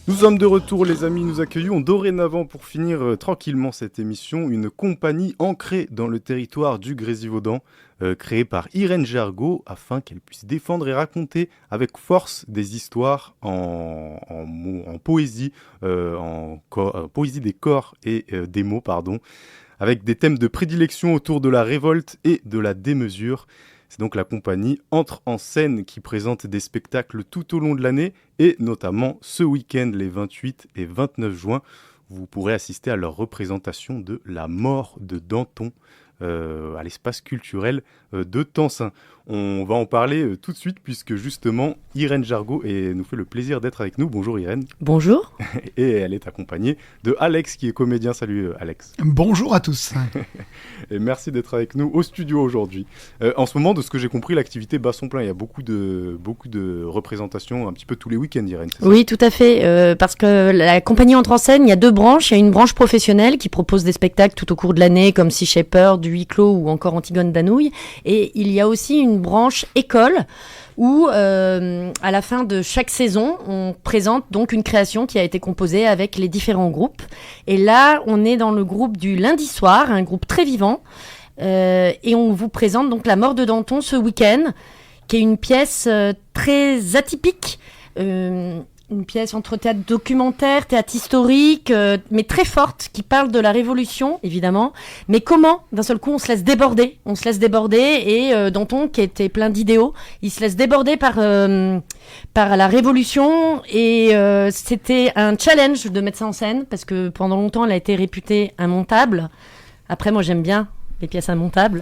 Nous sommes de retour les amis, nous accueillons dorénavant pour finir tranquillement cette émission une compagnie ancrée dans le territoire du Grésivaudan, créée par Irène Jargot afin qu'elle puisse défendre et raconter avec force des histoires en poésie, poésie des corps et des mots, pardon, avec des thèmes de prédilection autour de la révolte et de la démesure. C'est donc la compagnie Entre en scène qui présente des spectacles tout au long de l'année et notamment ce week-end, les 28 et 29 juin, vous pourrez assister à leur représentation de La mort de Danton à l'espace culturel de Tencin. On va en parler tout de suite puisque justement Irène Jargot nous fait le plaisir d'être avec nous. Bonjour Irène. Bonjour. Et elle est accompagnée de Alex qui est comédien. Salut Alex. Bonjour à tous. Et merci d'être avec nous au studio aujourd'hui. En ce moment, de ce que j'ai compris, l'activité bat son plein. Il y a beaucoup de représentations un petit peu tous les week-ends, Irène. Oui, tout à fait. Parce que la compagnie Entre en scène, il y a deux branches. Il y a une branche professionnelle qui propose des spectacles tout au cours de l'année, comme Sea Shepherd, du Huis Clos ou encore Antigone d'Anouilh. Et il y a aussi une branche école où, à la fin de chaque saison, on présente donc une création qui a été composée avec les différents groupes. Et là, on est dans le groupe du lundi soir, un groupe très vivant. Et on vous présente donc La mort de Danton ce week-end, qui est une pièce très atypique. Une pièce entre théâtre documentaire, théâtre historique, mais très forte, qui parle de la Révolution, évidemment. Mais comment, d'un seul coup, on se laisse déborder. On se laisse déborder et Danton, qui était plein d'idéaux, il se laisse déborder par la Révolution. Et c'était un challenge de mettre ça en scène, parce que pendant longtemps, elle a été réputée immontable. Après, moi, j'aime bien les pièces immontables.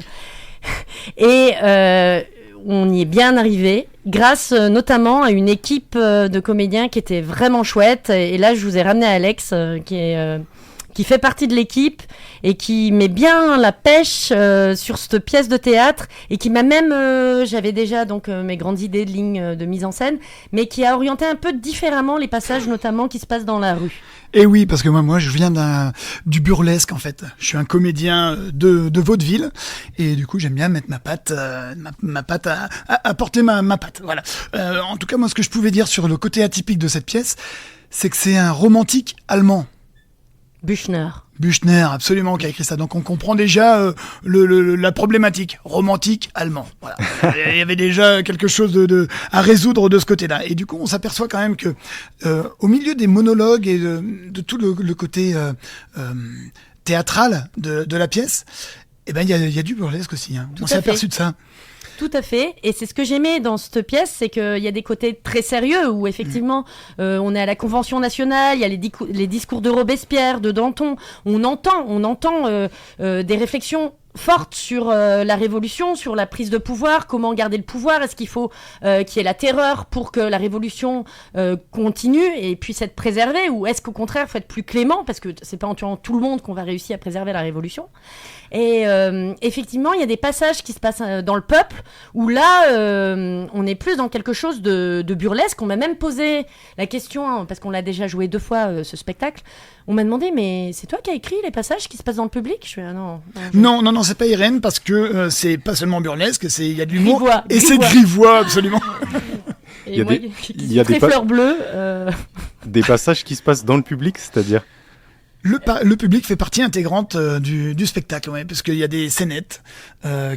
Et on y est bien arrivé, grâce notamment à une équipe de comédiens qui était vraiment chouette. Et là, je vous ai ramené Alex, qui fait partie de l'équipe et qui met bien la pêche sur cette pièce de théâtre et qui m'a même, j'avais déjà donc mes grandes idées de lignes de mise en scène, mais qui a orienté un peu différemment les passages notamment qui se passent dans la rue. Et oui, parce que moi je viens du burlesque en fait. Je suis un comédien de vaudeville et du coup j'aime bien mettre ma patte, à porter ma patte. Voilà. En tout cas, moi ce que je pouvais dire sur le côté atypique de cette pièce, c'est que c'est un romantique allemand. Büchner, absolument, qui a écrit ça. Donc on comprend déjà la problématique. Romantique allemand. Voilà. Il y avait déjà quelque chose à résoudre de ce côté-là. Et du coup, on s'aperçoit quand même que au milieu des monologues et de tout le côté théâtral de la pièce, eh ben il y a du burlesque aussi. Hein. On s'est aperçu de ça. Tout à fait, et c'est ce que j'aimais dans cette pièce, c'est qu'il y a des côtés très sérieux où effectivement on est à la Convention nationale, il y a les discours de Robespierre, de Danton, on entend des réflexions fortes sur la Révolution, sur la prise de pouvoir, comment garder le pouvoir, est-ce qu'il faut qu'il y ait la terreur pour que la Révolution continue et puisse être préservée, ou est-ce qu'au contraire il faut être plus clément, parce que c'est pas en tuant tout le monde qu'on va réussir à préserver la Révolution. Et effectivement, il y a des passages qui se passent dans le peuple où là, on est plus dans quelque chose de burlesque. On m'a même posé la question, parce qu'on l'a déjà joué 2 fois ce spectacle. On m'a demandé, mais c'est toi qui as écrit les passages qui se passent dans le public ? Je fais, non. Non, c'est pas Irène, parce que c'est pas seulement burlesque, il y a de l'humour. Grivois. C'est grivois, absolument. Et il y a des fleurs bleues. Des passages qui se passent dans le public, c'est-à-dire ? Le public fait partie intégrante du spectacle, ouais, parce qu'il y a des scénettes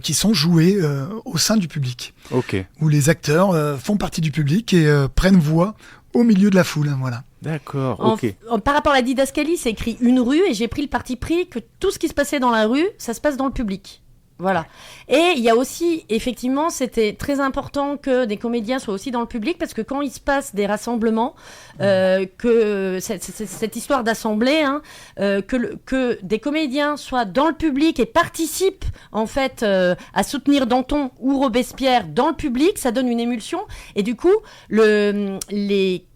qui sont jouées au sein du public. Ok. Où les acteurs font partie du public et prennent voix au milieu de la foule. Voilà. D'accord, ok. Par rapport à la didascalie, c'est écrit une rue et j'ai pris le parti pris que tout ce qui se passait dans la rue, ça se passe dans le public. Voilà. Et il y a aussi, effectivement, c'était très important que des comédiens soient aussi dans le public, parce que quand il se passe des rassemblements, que cette histoire d'assemblée, que des comédiens soient dans le public et participent en fait à soutenir Danton ou Robespierre dans le public, ça donne une émulsion. Et du coup, les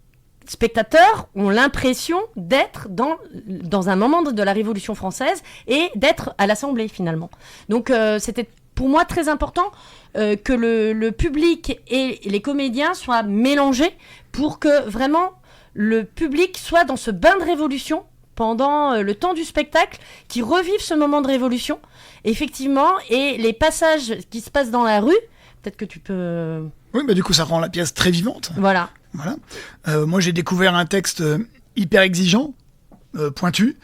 spectateurs ont l'impression d'être dans un moment de la Révolution française et d'être à l'Assemblée finalement. Donc c'était pour moi très important que le public et les comédiens soient mélangés pour que vraiment le public soit dans ce bain de révolution pendant le temps du spectacle, qui revive ce moment de révolution, effectivement, et les passages qui se passent dans la rue, peut-être que tu peux... Oui, du coup ça rend la pièce très vivante. Voilà. Moi j'ai découvert un texte hyper exigeant, pointu,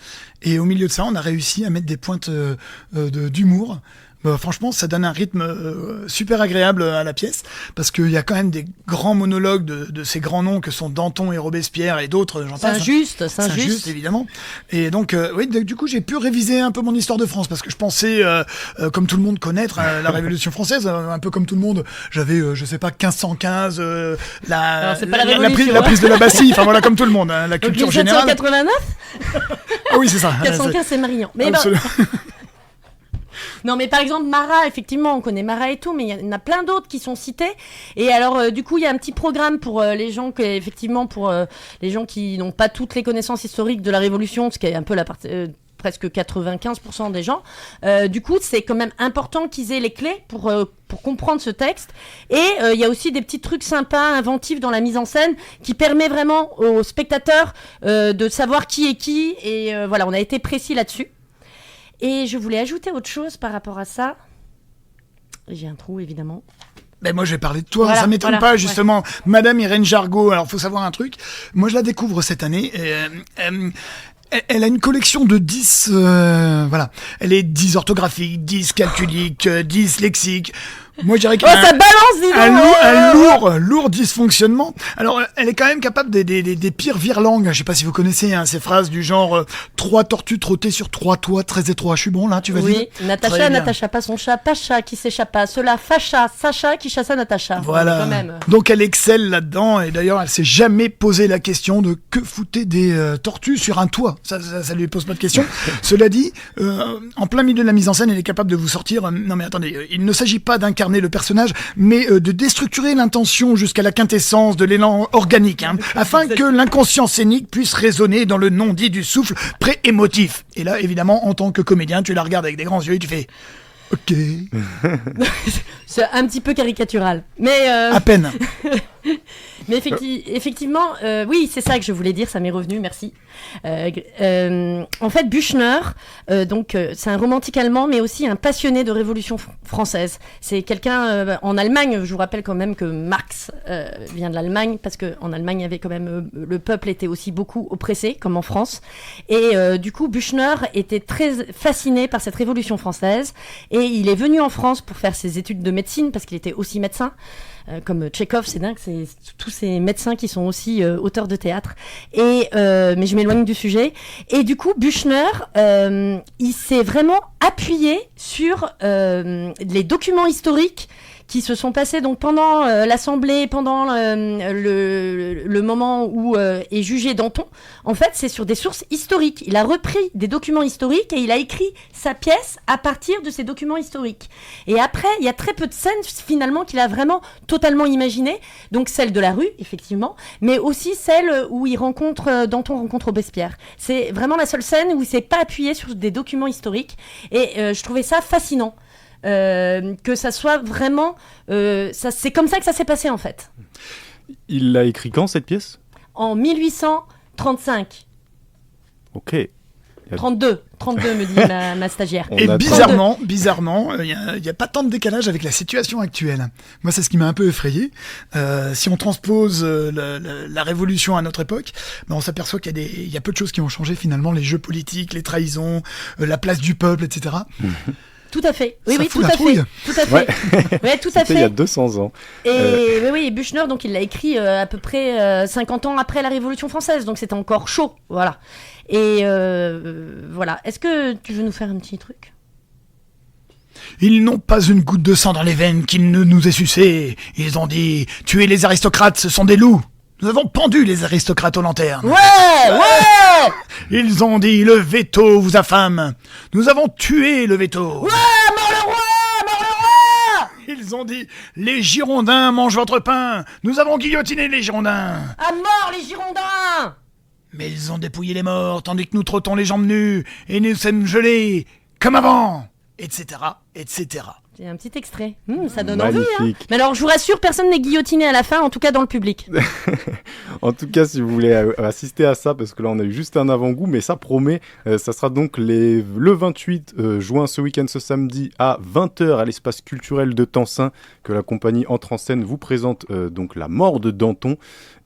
et au milieu de ça, on a réussi à mettre des pointes d'humour. Franchement, ça donne un rythme super agréable à la pièce, parce qu'il y a quand même des grands monologues de ces grands noms que sont Danton et Robespierre et d'autres, j'en passe. Saint-Just, évidemment. Et donc, oui, du coup, j'ai pu réviser un peu mon histoire de France, parce que je pensais, comme tout le monde, connaître la Révolution française, un peu comme tout le monde. J'avais, je sais pas, 1515, Alors, c'est pas la la prise de la Bastille, enfin voilà, comme tout le monde, hein, la culture générale. 1789 Ah oui, c'est ça. 415, c'est Marignan. Mais Absolument. Non, mais par exemple, Marat, effectivement, on connaît Marat et tout, mais il y en a plein d'autres qui sont cités. Et alors, du coup, il y a un petit programme pour les gens les gens qui n'ont pas toutes les connaissances historiques de la Révolution, ce qui est un peu la partie, presque 95% des gens. Du coup, c'est quand même important qu'ils aient les clés pour comprendre ce texte. Et il y a aussi des petits trucs sympas, inventifs dans la mise en scène, qui permet vraiment aux spectateurs de savoir qui est qui. Et voilà, on a été précis là-dessus. Et je voulais ajouter autre chose par rapport à ça. J'ai un trou, évidemment. Ben moi, je vais parler de toi. Voilà, ça m'étonne pas, justement. Ouais. Madame Irène Jargot. Alors, faut savoir un truc. Moi, je la découvre cette année. Elle a une collection de 10... voilà. Elle est 10 orthographique, 10 calculique, 10 lexique. Moi, je dirais qu'elle ça balance, dis donc. un lourd dysfonctionnement. Alors, elle est quand même capable des pires virelangues. Je sais pas si vous connaissez ces phrases du genre 3 tortues trottées sur 3 toits très étroits. Je suis bon, là, tu vas dire. Oui, Natacha n'attacha pas son chat, Pacha qui s'échappa, cela Facha, Sacha qui chassa Natacha. Voilà. Quand même. Donc, elle excelle là-dedans. Et d'ailleurs, elle s'est jamais posé la question de que foutaient des tortues sur un toit. Ça lui pose pas de question. Cela dit, en plein milieu de la mise en scène, elle est capable de vous sortir. Non, mais attendez, il ne s'agit pas d'incarner le personnage, mais de déstructurer l'intention jusqu'à la quintessence de l'élan organique, afin que l'inconscient scénique puisse résonner dans le non-dit du souffle pré-émotif. Et là, évidemment, en tant que comédien, tu la regardes avec des grands yeux et tu fais « Ok ». C'est un petit peu caricatural, mais... À peine. Mais effectivement, oui, c'est ça que je voulais dire, ça m'est revenu, merci. En fait, Büchner, c'est un romantique allemand, mais aussi un passionné de Révolution française. C'est quelqu'un en Allemagne, je vous rappelle quand même que Marx vient de l'Allemagne, parce qu'en Allemagne, il y avait quand même le peuple était aussi beaucoup oppressé, comme en France. Et du coup, Büchner était très fasciné par cette Révolution française, et il est venu en France pour faire ses études de médecine, parce qu'il était aussi médecin. Comme Tchekhov, c'est dingue, c'est tous ces médecins qui sont aussi auteurs de théâtre. Et mais je m'éloigne du sujet. Et du coup, Büchner, il s'est vraiment appuyé sur les documents historiques qui se sont passés donc pendant l'Assemblée, pendant le moment où est jugé Danton. En fait, c'est sur des sources historiques. Il a repris des documents historiques et il a écrit sa pièce à partir de ces documents historiques. Et après, il y a très peu de scènes finalement qu'il a vraiment totalement imaginées. Donc celle de la rue, effectivement, mais aussi celle où Danton rencontre Robespierre. C'est vraiment la seule scène où il s'est pas appuyé sur des documents historiques. Et je trouvais ça fascinant. Que ça soit vraiment... c'est comme ça que ça s'est passé, en fait. Il l'a écrit quand, cette pièce ? En 1835. Ok. 32 me dit ma stagiaire. Et bizarrement, il n'y a pas tant de décalage avec la situation actuelle. Moi, c'est ce qui m'a un peu effrayé. Si on transpose la Révolution à notre époque, on s'aperçoit qu'il y a peu de choses qui ont changé finalement, les jeux politiques, les trahisons, la place du peuple, etc. Tout à fait. Oui, ça oui, fout tout la à trouille. fait. Tout à fait. Ouais, tout à C'était fait. il y a 200 ans. Et oui, Büchner, donc il l'a écrit à peu près 50 ans après la Révolution française, donc c'était encore chaud, voilà. Et voilà. Est-ce que tu veux nous faire un petit truc ? Ils n'ont pas une goutte de sang dans les veines qui ne nous ait sucé. Ils ont dit « Tuer les aristocrates, ce sont des loups !» Nous avons pendu les aristocrates aux lanternes. Ouais. Ils ont dit « Le veto vous affame !» Nous avons tué le veto. Ouais, mort le roi. Ils ont dit « Les Girondins mangent votre pain !» Nous avons guillotiné les Girondins. À mort les Girondins. Mais ils ont dépouillé les morts, tandis que nous trottons les jambes nues, et nous sommes gelés, comme avant, etc., etc. C'est un petit extrait. Ça donne envie. Magnifique. Mais alors, je vous rassure, personne n'est guillotiné à la fin, en tout cas dans le public. En tout cas, si vous voulez assister à ça, parce que là on a eu juste un avant-goût, mais ça promet, ça sera donc le 28 juin, ce week-end, ce samedi, à 20h à l'espace culturel de Tencin, que la compagnie entre en scène vous présente donc La Mort de Danton,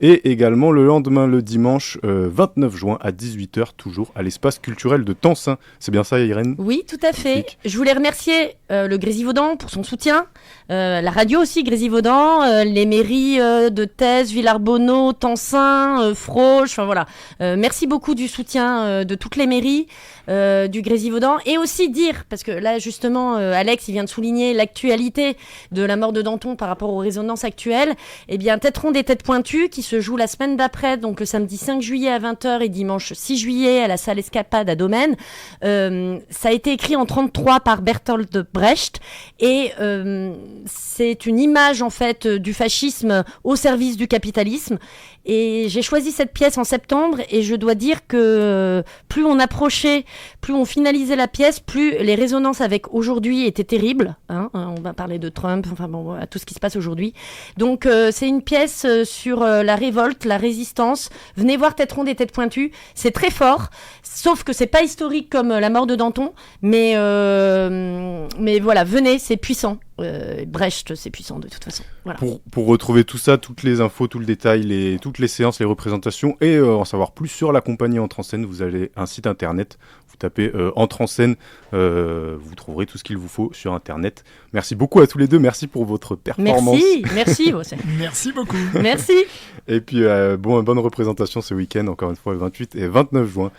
et également le lendemain, le dimanche 29 juin à 18h, toujours à l'espace culturel de Tencin. C'est bien ça, Irène ? Oui, tout à fait. Je voulais remercier le Grésivaudan pour son soutien, la radio aussi, Grésivaudan, les mairies de Thèse, Villarbonneau, Tencin, Froge, enfin voilà. Merci beaucoup du soutien de toutes les mairies du Grésivaudan, et aussi dire, parce que là justement Alex il vient de souligner l'actualité de la mort de Danton par rapport aux résonances actuelles, eh bien Tête ronde et Tête pointue qui se joue la semaine d'après, donc le samedi 5 juillet à 20h et dimanche 6 juillet à la salle Escapade à Domaine. Ça a été écrit en 1933 par Bertolt Brecht, et c'est une image en fait du fascisme au service du capitalisme. Et j'ai choisi cette pièce en septembre, et je dois dire que plus on approchait, plus on finalisait la pièce, plus les résonances avec aujourd'hui étaient terribles. On va parler de Trump, enfin bon, voilà, tout ce qui se passe aujourd'hui. Donc c'est une pièce sur la révolte, la résistance. Venez voir Tête ronde et Tête pointue. C'est très fort, sauf que c'est pas historique comme la mort de Danton, mais voilà, venez, c'est puissant. Brecht, c'est puissant de toute façon. Voilà. Pour retrouver tout ça, toutes les infos, tout le détail, toutes les séances, les représentations, et en savoir plus sur la compagnie Entre en scène, vous avez un site internet, vous tapez Entre en scène, vous trouverez tout ce qu'il vous faut sur internet. Merci beaucoup à tous les deux, merci pour votre performance. Merci. Merci beaucoup. Merci. Et puis bonne représentation ce week-end, encore une fois le 28 et 29 juin.